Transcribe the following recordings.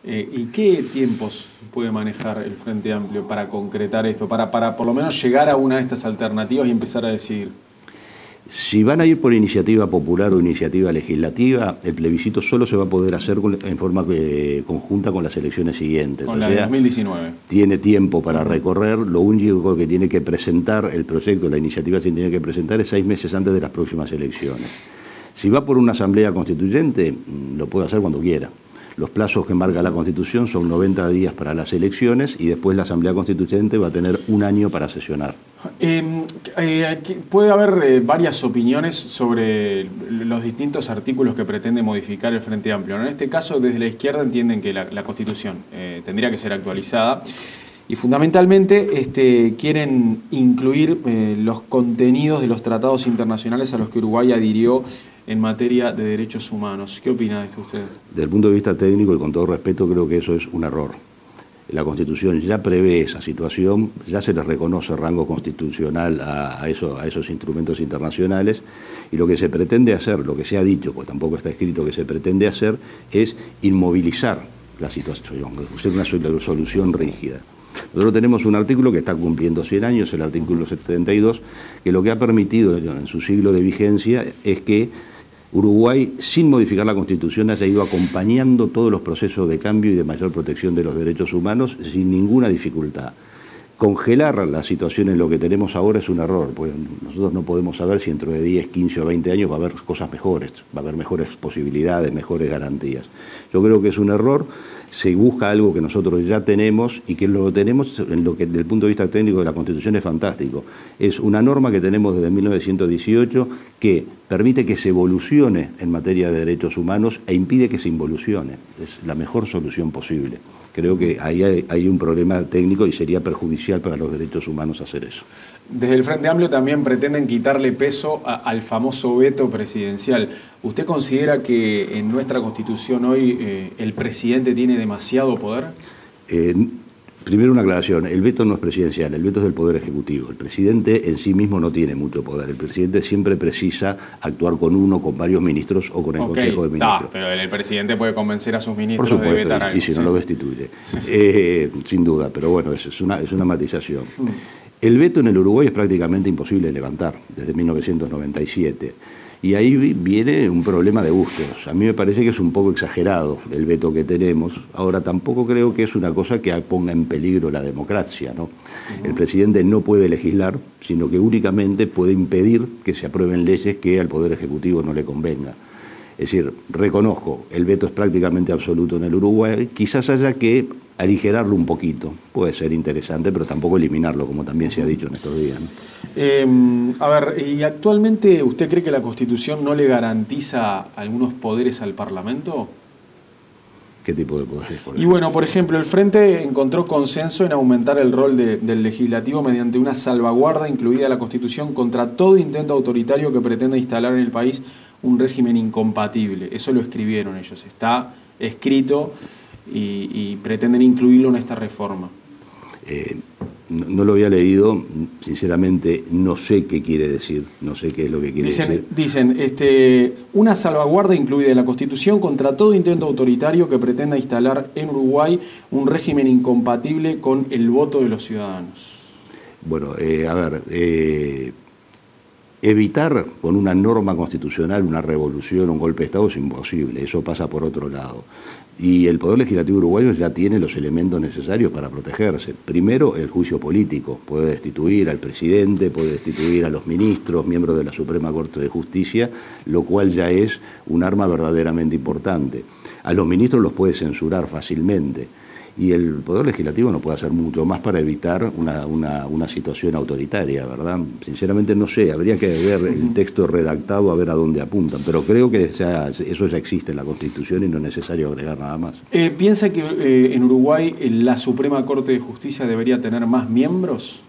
¿Y qué tiempos puede manejar el Frente Amplio para concretar esto, para por lo menos llegar a una de estas alternativas y empezar a decidir? Si van a ir por iniciativa popular o iniciativa legislativa, el plebiscito solo se va a poder hacer en forma conjunta con las elecciones siguientes. Con la de 2019. Tiene tiempo para recorrer. Lo único que tiene que presentar el proyecto, la iniciativa se tiene que presentar es 6 meses antes de las próximas elecciones. Si va por una asamblea constituyente, lo puede hacer cuando quiera. Los plazos que marca la Constitución son 90 días para las elecciones y después la Asamblea Constituyente va a tener 1 año para sesionar. Puede haber varias opiniones sobre los distintos artículos que pretende modificar el Frente Amplio. En este caso, desde la izquierda entienden que la Constitución tendría que ser actualizada y fundamentalmente quieren incluir los contenidos de los tratados internacionales a los que Uruguay adhirió en materia de derechos humanos. ¿Qué opina de esto usted? Desde el punto de vista técnico y con todo respeto, creo que eso es un error. La Constitución ya prevé esa situación, ya se les reconoce rango constitucional a esos instrumentos internacionales, y lo que se pretende hacer, lo que se ha dicho, pues tampoco está escrito que se pretende hacer, es inmovilizar la situación, hacer una solución rígida. Nosotros tenemos un artículo que está cumpliendo 100 años, el artículo 72, que lo que ha permitido en su siglo de vigencia es que Uruguay, sin modificar la Constitución, haya ido acompañando todos los procesos de cambio y de mayor protección de los derechos humanos sin ninguna dificultad. Congelar la situación en lo que tenemos ahora es un error, pues nosotros no podemos saber si dentro de 10, 15 o 20 años va a haber cosas mejores, va a haber mejores posibilidades, mejores garantías. Yo creo que es un error. Se busca algo que nosotros ya tenemos y que lo tenemos en lo que desde el punto de vista técnico de la Constitución es fantástico. Es una norma que tenemos desde 1918 que permite que se evolucione en materia de derechos humanos e impide que se involucione. Es la mejor solución posible. Creo que ahí hay un problema técnico y sería perjudicial para los derechos humanos hacer eso. Desde el Frente Amplio también pretenden quitarle peso al famoso veto presidencial. ¿Usted considera que en nuestra Constitución hoy el presidente tiene demasiado poder? Primero una aclaración, el veto no es presidencial, el veto es del Poder Ejecutivo. El presidente en sí mismo no tiene mucho poder. El presidente siempre precisa actuar con uno, con varios ministros o con el Consejo de Ministros. Pero el presidente puede convencer a sus ministros de vetar algo. Por supuesto, y si no lo destituye. Sin duda, pero bueno, es una matización. El veto en el Uruguay es prácticamente imposible de levantar desde 1997. Y ahí viene un problema de gustos. A mí me parece que es un poco exagerado el veto que tenemos. Ahora, tampoco creo que es una cosa que ponga en peligro la democracia, ¿no? El presidente no puede legislar, sino que únicamente puede impedir que se aprueben leyes que al Poder Ejecutivo no le convenga. Es decir, reconozco, el veto es prácticamente absoluto en el Uruguay. Quizás haya que aligerarlo un poquito. Puede ser interesante, pero tampoco eliminarlo, como también se ha dicho en estos días, ¿no? A ver, ¿y actualmente usted cree que la Constitución no le garantiza algunos poderes al Parlamento? ¿Qué tipo de poderes? Y bueno, por ejemplo, el Frente encontró consenso en aumentar el rol del Legislativo mediante una salvaguarda incluida en la Constitución contra todo intento autoritario que pretenda instalar en el país un régimen incompatible. Eso lo escribieron ellos, está escrito y pretenden incluirlo en esta reforma. No lo había leído, sinceramente no sé qué quiere decir, no sé qué es lo que quiere decir. Dicen, una salvaguarda incluida en la Constitución contra todo intento autoritario que pretenda instalar en Uruguay un régimen incompatible con el voto de los ciudadanos. Bueno, evitar con una norma constitucional una revolución, un golpe de Estado es imposible, eso pasa por otro lado. Y el Poder Legislativo uruguayo ya tiene los elementos necesarios para protegerse. Primero, el juicio político. Puede destituir al presidente, puede destituir a los ministros, miembros de la Suprema Corte de Justicia, lo cual ya es un arma verdaderamente importante. A los ministros los puede censurar fácilmente. Y el Poder Legislativo no puede hacer mucho más para evitar una situación autoritaria, ¿verdad? Sinceramente no sé, habría que ver el texto redactado a ver a dónde apuntan, pero creo que eso ya existe en la Constitución y no es necesario agregar nada más. ¿Piensa que en Uruguay la Suprema Corte de Justicia debería tener más miembros?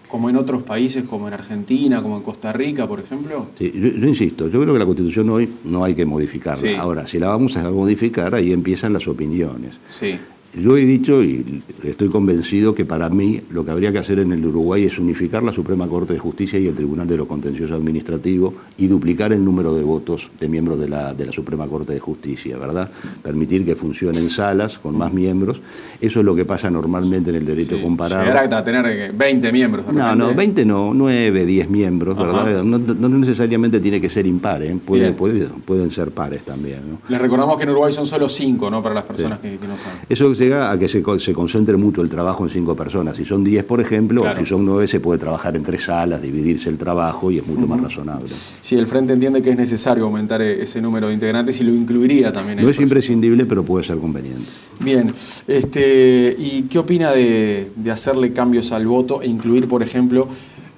Como en otros países, como en Argentina, como en Costa Rica, por ejemplo. Sí, yo insisto, yo creo que la Constitución hoy no hay que modificarla. Sí. Ahora, si la vamos a modificar, ahí empiezan las opiniones. Sí. Yo he dicho y estoy convencido que para mí lo que habría que hacer en el Uruguay es unificar la Suprema Corte de Justicia y el Tribunal de lo Contencioso Administrativo y duplicar el número de votos de miembros de la Suprema Corte de Justicia, ¿verdad? Permitir que funcionen salas con más miembros. Eso es lo que pasa normalmente en el derecho comparado. Llegar a tener 20 miembros. No, 20 no, 9, 10 miembros, ¿verdad? No necesariamente tiene que ser impar, ¿eh? Pueden ser pares también, ¿no? Les recordamos que en Uruguay son solo 5, ¿no? Para las personas que no saben. Eso llega a que se concentre mucho el trabajo en 5 personas. Si son 10, por ejemplo, claro, o si son 9, se puede trabajar en 3 salas, dividirse el trabajo y es mucho más razonable. Sí, el Frente entiende que es necesario aumentar ese número de integrantes y lo incluiría también en No es imprescindible, pero puede ser conveniente. Bien, ¿y qué opina de hacerle cambios al voto e incluir, por ejemplo,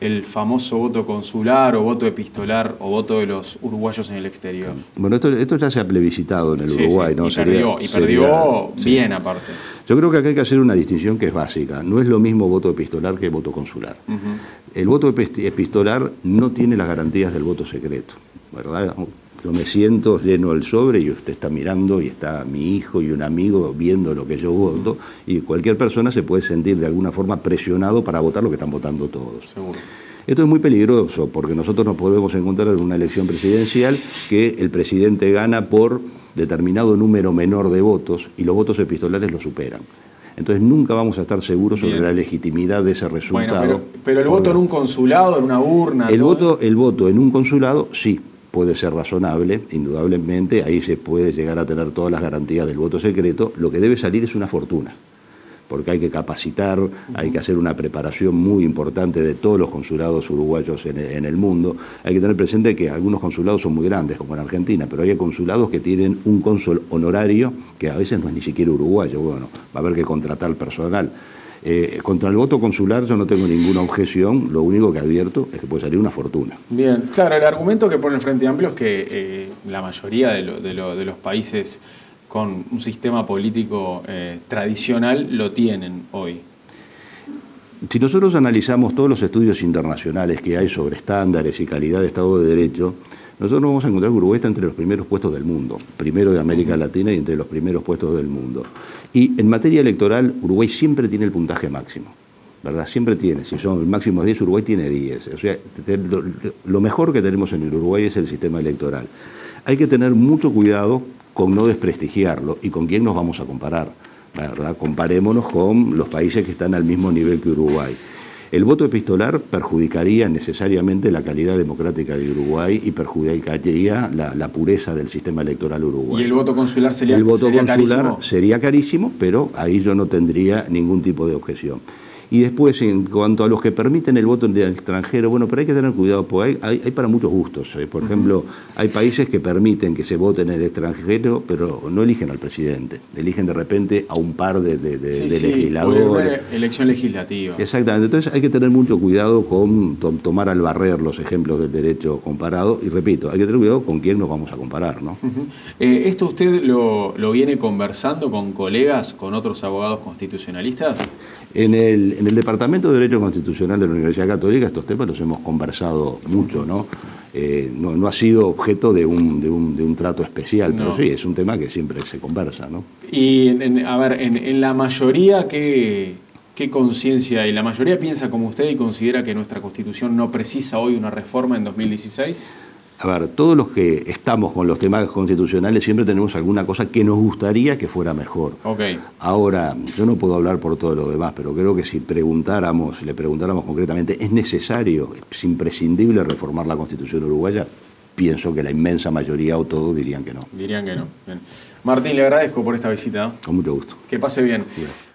el famoso voto consular o voto epistolar o voto de los uruguayos en el exterior? Bueno, esto ya se ha plebiscitado en el Uruguay, ¿no? Y perdió bien aparte. Yo creo que acá hay que hacer una distinción que es básica. No es lo mismo voto epistolar que voto consular. El voto epistolar no tiene las garantías del voto secreto, ¿verdad? Yo me siento, lleno el sobre y usted está mirando y está mi hijo y un amigo viendo lo que yo voto y cualquier persona se puede sentir de alguna forma presionado para votar lo que están votando todos. Seguro. Esto es muy peligroso porque nosotros nos podemos encontrar en una elección presidencial que el presidente gana por determinado número menor de votos y los votos epistolares lo superan. Entonces nunca vamos a estar seguros sobre la legitimidad de ese resultado. Bueno, pero el voto en un consulado, en una urna... El voto en un consulado, sí, puede ser razonable, indudablemente, ahí se puede llegar a tener todas las garantías del voto secreto. Lo que debe salir es una fortuna, porque hay que capacitar, hay que hacer una preparación muy importante de todos los consulados uruguayos en el mundo. Hay que tener presente que algunos consulados son muy grandes, como en Argentina, pero hay consulados que tienen un cónsul honorario que a veces no es ni siquiera uruguayo. Bueno, va a haber que contratar personal. Contra el voto consular yo no tengo ninguna objeción, lo único que advierto es que puede salir una fortuna. Bien, claro, el argumento que pone el Frente Amplio es que la mayoría de los países con un sistema político tradicional lo tienen hoy. Si nosotros analizamos todos los estudios internacionales que hay sobre estándares y calidad de Estado de Derecho, nosotros vamos a encontrar que Uruguay está entre los primeros puestos del mundo, primero de América Latina y entre los primeros puestos del mundo. Y en materia electoral, Uruguay siempre tiene el puntaje máximo, ¿verdad? Siempre tiene. Si son el máximo es 10, Uruguay tiene 10. O sea, lo mejor que tenemos en el Uruguay es el sistema electoral. Hay que tener mucho cuidado con no desprestigiarlo y con quién nos vamos a comparar, ¿verdad? Comparémonos con los países que están al mismo nivel que Uruguay. El voto epistolar perjudicaría necesariamente la calidad democrática de Uruguay y perjudicaría la pureza del sistema electoral uruguayo. ¿Y el voto consular sería carísimo? El voto consular carísimo? Sería carísimo, pero ahí yo no tendría ningún tipo de objeción. Y después, en cuanto a los que permiten el voto del extranjero, bueno, pero hay que tener cuidado, porque hay para muchos gustos. Por ejemplo, hay países que permiten que se vote en el extranjero, pero no eligen al presidente. Eligen de repente a un par de legisladores. Una elección legislativa. Exactamente. Entonces hay que tener mucho cuidado con tomar al barrer los ejemplos del derecho comparado. Y repito, hay que tener cuidado con quién nos vamos a comparar, ¿no? ¿Esto usted lo viene conversando con colegas, con otros abogados constitucionalistas? En el Departamento de Derecho Constitucional de la Universidad Católica estos temas los hemos conversado mucho, ¿no? No ha sido objeto de un trato especial, pero sí, es un tema que siempre se conversa, ¿no? Y, en la mayoría, ¿qué conciencia hay? ¿La mayoría piensa como usted y considera que nuestra Constitución no precisa hoy una reforma en 2016? A ver, todos los que estamos con los temas constitucionales siempre tenemos alguna cosa que nos gustaría que fuera mejor. Okay. Ahora, yo no puedo hablar por todos los demás, pero creo que si le preguntáramos concretamente, ¿es necesario, es imprescindible reformar la Constitución uruguaya? Pienso que la inmensa mayoría o todos dirían que no. Dirían que no. Bien. Martín, le agradezco por esta visita. Con mucho gusto. Que pase bien. Gracias.